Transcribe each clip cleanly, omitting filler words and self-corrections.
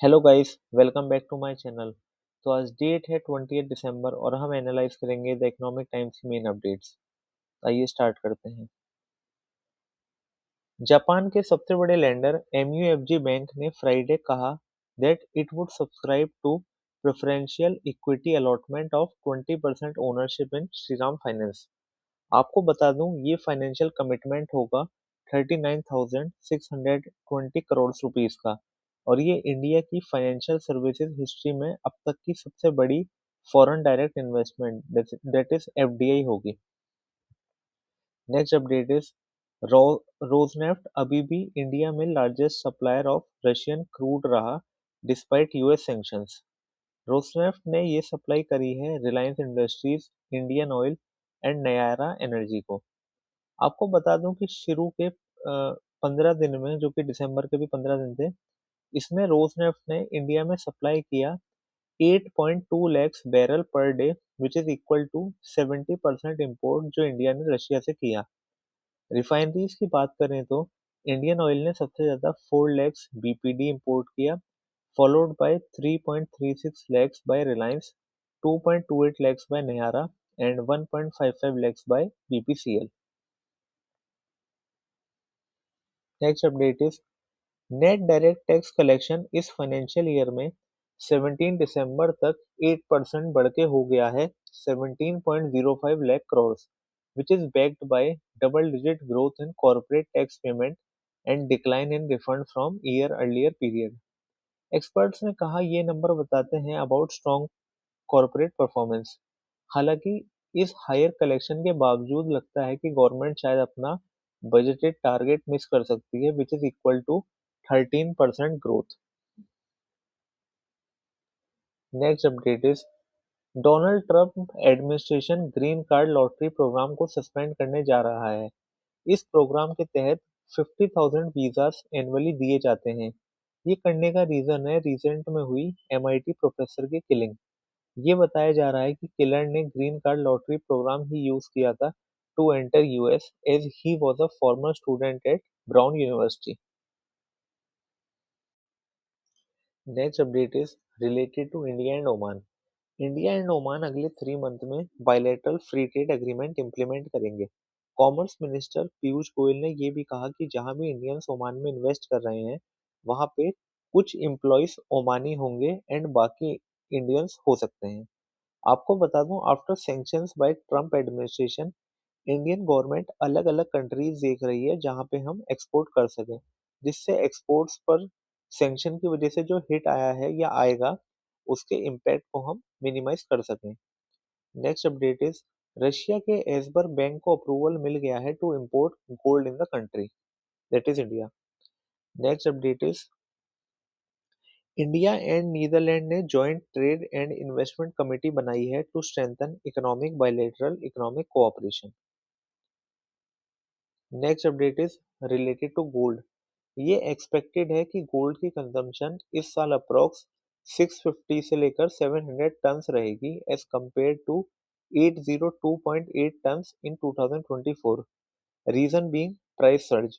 Hello guys, welcome back to my channel. तो आज date है 20 दिसंबर और हम एनालाइज करेंगे द इकोनॉमिक टाइम्स की मेन अपडेट्स। आइए स्टार्ट करते हैं। जापान के सबसे बड़े लेंडर एमयूएफजी बैंक ने फ्राइडे कहा that it would subscribe to preferential equity allotment of 20% ownership in Shriram Finance. आपको बता दूं ये फाइनेंशियल कमिटमेंट होगा 39,620 करोड़ रुपीस का और ये इंडिया की फाइनेंशियल सर्विसेज हिस्ट्री में अब तक की सबसे बड़ी foreign direct investment that is FDI होगी। नेक्स्ट अपडेट इज रोजनेफ्ट अभी भी इंडिया में largest supplier of Russian crude रहा डिस्पाइट यूएस सैंक्शंस। रोजनेफ्ट ने ये सप्लाई करी है Reliance industries, Indian oil and Nayara energy को। आपको बता दूं कि शुरू के 15 दिन में, जो कि दिसंबर के भी 15 दिन थे, इसमें रोजनेफ्ट ने इंडिया में सप्लाई किया 8.2 lakhs barrel per day, which is equal to 70% import जो इंडिया ने रशिया से किया। रिफाइनरीज की बात करें तो इंडियन ऑयल ने सबसे ज्यादा 4 लैक्स बीपीडी इंपोर्ट किया, followed by 3.36 lakhs by Reliance, 2.28 lakhs by Nayara and 1.55 lakhs by BPCL. Next update is net direct tax collection इस फाइनेंशियल ईयर में 17 दिसंबर तक 8% बढ़ के हो गया है 17.05 lakh crore, which is backed by double digit growth in corporate tax payment and decline in refund from year earlier period. Experts ने कहा ये नंबर बताते हैं अबाउट स्ट्रॉन्ग कॉर्पोरेट परफॉर्मेंस। हालांकि इस हायर कलेक्शन के बावजूद लगता है कि गवर्नमेंट शायद अपना बजटेड टारगेट मिस कर सकती है, which is equal to 13% growth. Next update is Donald Trump administration green card lottery program को सस्पेंड करने जा रहा है। इस प्रोग्राम के तहत 50,000 वीजास एनुअली दिए जाते हैं। ये करने का रीजन है रिसेंट में हुई एमआईटी प्रोफेसर की किलिंग। ये बताया जा रहा है कि किलर ने ग्रीन कार्ड लॉटरी प्रोग्राम ही यूज किया था to enter US as he was a former student at Brown University. Next update is related to India and Oman. India and Oman अगले 3 मंथ में bilateral free trade agreement implement करेंगे। Commerce minister Piyush Goyal ने ये भी कहा कि जहां भी इंडियंस ओमान में इन्वेस्ट कर रहे हैं वहां पे कुछ एम्प्लॉयज ओमानी होंगे एंड बाकी इंडियंस हो सकते हैं। आपको बता दूं after sanctions by Trump administration Indian government अलग अलग कंट्रीज देख रही है जहां पे हम एक्सपोर्ट कर सकें, जिससे एक्सपोर्ट्स पर सैंक्शन की वजह से जो हिट आया है या आएगा उसके इम्पैक्ट को हम मिनिमाइज कर सकें। नेक्स्ट अपडेट इज रशिया के एसबर बैंक को अप्रूवल मिल गया है to import gold in the country, that is India. Next update is India and Netherlands ने joint trade and investment committee बनाई है to strengthen economic bilateral economic cooperation. Next update is related to gold. ये expected है कि gold की consumption इस साल approx 650 से लेकर 700 टन्स रहेगी as compare to 802.8 tons in 2024। Reason being price surge.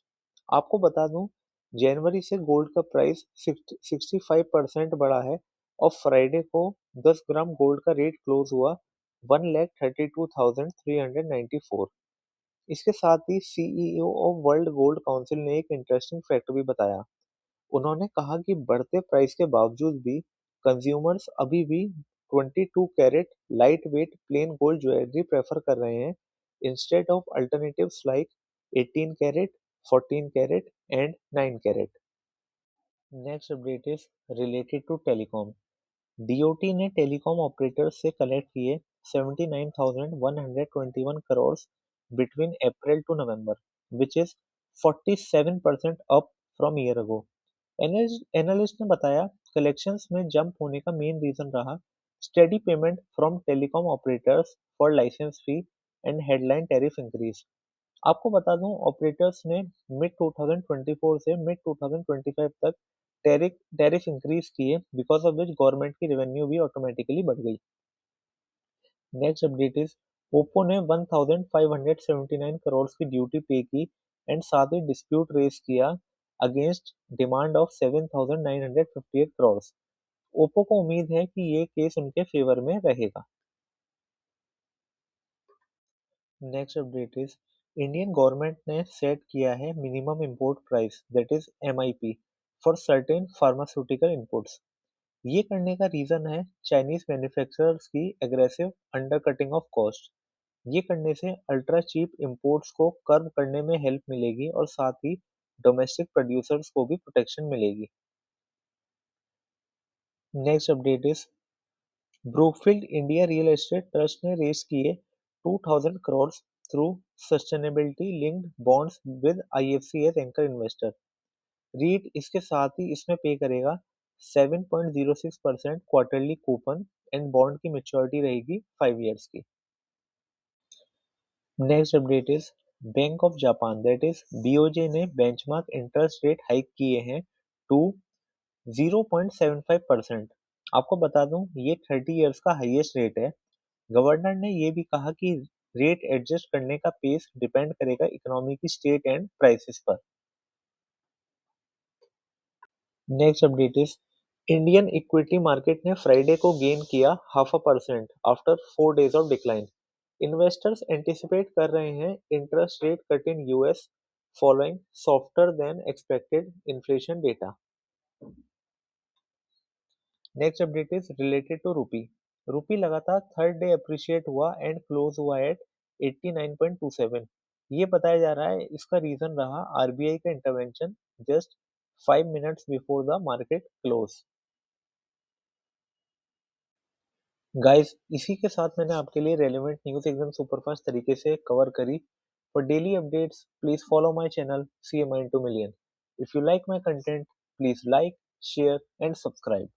आपको बता दूं जनवरी से गोल्ड का प्राइस 65% बढ़ा है और फ्राइडे को 10 ग्राम गोल्ड का रेट क्लोज हुआ 1,32,394। इसके साथ ही CEO of World Gold Council ने एक इंटरेस्टिंग फैक्ट भी बताया। उन्होंने कहा कि बढ़ते प्राइस के बावजूद भी कंज्यूमर्स अभी भी 22 carat light weight plain gold jewellery prefer कर रहे हैं instead of alternatives like 18 carat, 14 carat and 9 carat. Next update is related to telecom. DoT ने टेलीकॉम ऑपरेटर्स से कलेक्ट किए 79,121 crore between April to November, which is 47% up from year ago. Analyst ने बताया collections में jump होने का main reason रहा steady payment from telecom operators for licence fee and headline tariff increase. आपको बता दूं ऑपरेटर्स ने मिड 2024 से मिड 2025 तक टैरिफ इंक्रीज किए, बिकॉज ऑफ विच गवर्नमेंट की रेवेन्यू भी ऑटोमेटिकली बढ़ गई। नेक्स्ट अपडेट इज ओप्पो ने 1579 करोड़ की ड्यूटी पे की एंड साथ ही डिस्प्यूट रेज किया against demand of 7,958 crores। Oppo को उम्मीद है कि ये केस उनके फेवर में रहेगा। Next update is Indian government ने सेट किया है minimum import price that is MIP for certain pharmaceutical inputs. ये करने का रीजन है चाइनीज मैन्युफैक्चरर्स की एग्रेसिव अंडरकटिंग ऑफ कॉस्ट। ये करने से अल्ट्रा चीप इंपोर्ट्स को कर्व करने में हेल्प मिलेगी और साथ ही डोमेस्टिक प्रोड्यूसर्स को भी प्रोटेक्शन मिलेगी। Next update is Brookfield India real estate trust ने रेज किए 2000 crore through sustainability linked bonds with IFC as anchor investor. REIT इसके साथ ही इसमें पे करेगा 7.06% क्वार्टरली कूपन एंड बॉन्ड की मेच्योरिटी रहेगी 5 years की। Next update is Bank of Japan that is BOJ ने बेंचमार्क इंटरेस्ट रेट हाइक किए हैं टू 0.75%। आपको बता दूं ये 30 years का हाईएस्ट रेट है। गवर्नर ने ये भी कहा कि रेट एडजस्ट करने का पेस डिपेंड करेगा इकोनॉमी की स्टेट एंड प्राइसेस पर। Next update is Indian equity market ने फ्राइडे को गेन किया 0.5% after 4 days of decline. Investors anticipate कर रहे हैं interest rate cut in US following softer than expected inflation data. Next update is related to rupee. Rupee लगातार third day appreciate हुआ and close हुआ at 89.27। ये बताया जा रहा है इसका रीजन रहा आरबीआई का intervention just 5 minutes before the market close. Guys इसी के साथ मैंने आपके लिए रेलेवेंट न्यूज़ एकदम सुपरफास्ट तरीके से कवर करी। For daily updates please follow my channel C M I two million. If you like my content please like share and subscribe.